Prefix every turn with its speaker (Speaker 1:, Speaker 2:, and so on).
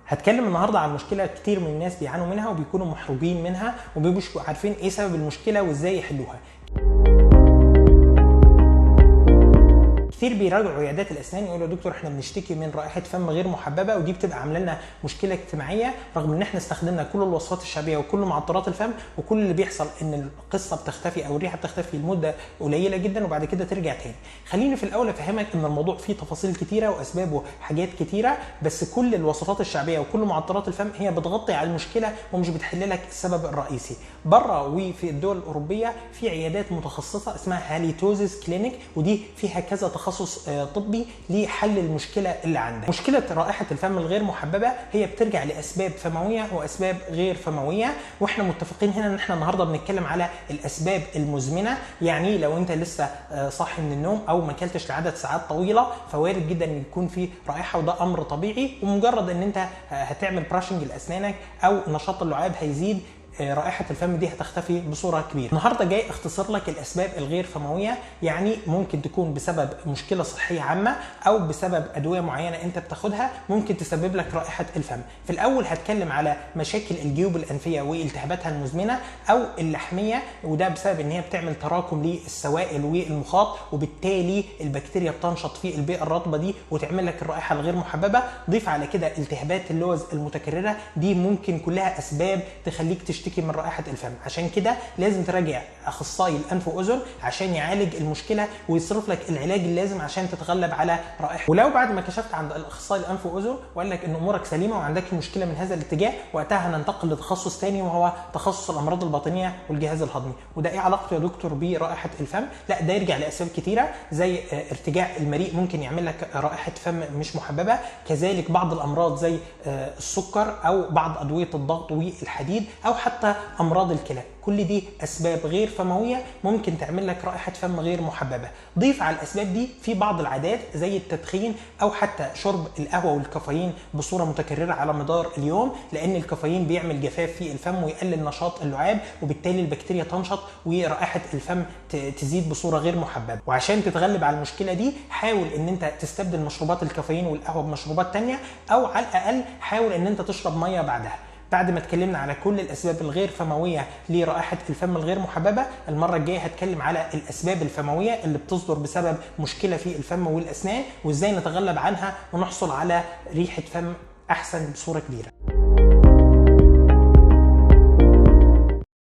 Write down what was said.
Speaker 1: هتكلم النهارده عن مشكله كتير من الناس بيعانوا منها وبيكونوا محروجين منها ومبيبقوش عارفين ايه سبب المشكله وازاي يحلوها. كتير بيراجعوا عيادات الاسنان يقولوا يا دكتور احنا بنشتكي من رائحه فم غير محببه، ودي بتبقى عامله لنا مشكله اجتماعيه رغم ان احنا استخدمنا كل الوصفات الشعبيه وكل معطرات الفم، وكل اللي بيحصل ان القصه بتختفي او الريحه بتختفي لمده قليله جدا وبعد كده ترجع تاني. خليني في الاول افهمك ان الموضوع فيه تفاصيل كتيره واسبابه حاجات كتيره، بس كل الوصفات الشعبيه وكل معطرات الفم هي بتغطي على المشكله ومش بتحل لك السبب الرئيسي. بره وفي الدول الاوروبيه في عيادات متخصصه اسمها هاليتوزيس كلينيك، ودي فيها كذا تخصص طبي لحل المشكله اللي عندك. مشكله رائحه الفم الغير محببه هي بترجع لاسباب فمويه واسباب غير فمويه، واحنا متفقين هنا ان احنا النهارده بنتكلم على الاسباب المزمنه. يعني لو انت لسه صاحي من النوم او ما اكلتش لعدد ساعات طويله فوارد جدا ان يكون في رائحه، وده امر طبيعي، ومجرد ان انت هتعمل براشنج لاسنانك او نشاط اللعاب هيزيد رائحه الفم دي هتختفي بصوره كبيره. النهارده جاي اختصر لك الاسباب الغير فمويه، يعني ممكن تكون بسبب مشكله صحيه عامه او بسبب ادويه معينه انت بتاخدها ممكن تسبب لك رائحه الفم. في الاول هتكلم على مشاكل الجيوب الانفيه والتهاباتها المزمنه او اللحميه، وده بسبب ان هي بتعمل تراكم للسوائل والمخاط، وبالتالي البكتيريا بتنشط في البيئه الرطبه دي وتعمل لك الرائحه الغير محببه. ضيف على كده التهابات اللوز المتكرره، دي ممكن كلها اسباب تخليك تشتكي من رائحه الفم. عشان كده لازم تراجع اخصائي الانف واذن عشان يعالج المشكله ويصرف لك العلاج اللازم عشان تتغلب على رائحه. ولو بعد ما كشفت عند الاخصائي الانف واذن وقال لك ان امورك سليمه وما عندكش مشكله من هذا الاتجاه، وقتها هننتقل لتخصص ثاني وهو تخصص الامراض الباطنيه والجهاز الهضمي. وده ايه علاقته يا دكتور برائحه الفم؟ لا، ده يرجع لاسباب كثيره زي ارتجاع المريء ممكن يعمل لك رائحه فم مش محببه، كذلك بعض الامراض زي السكر او بعض ادويه الضغط والحديد او حتى امراض الكلى. كل دي اسباب غير فمويه ممكن تعمل لك رائحه فم غير محببه. ضيف على الاسباب دي في بعض العادات زي التدخين او حتى شرب القهوه والكافيين بصوره متكرره على مدار اليوم، لان الكافيين بيعمل جفاف في الفم ويقلل نشاط اللعاب، وبالتالي البكتيريا تنشط ورائحه الفم تزيد بصوره غير محببه. وعشان تتغلب على المشكله دي حاول ان انت تستبدل مشروبات الكافيين والقهوه بمشروبات ثانيه، او على الاقل حاول ان انت تشرب ميه بعدها. بعد ما اتكلمنا على كل الاسباب الغير فمويه لرائحه الفم الغير محببه، المره الجايه هتكلم على الاسباب الفمويه اللي بتصدر بسبب مشكله في الفم والاسنان وازاي نتغلب عنها ونحصل على ريحه فم احسن بصوره كبيره.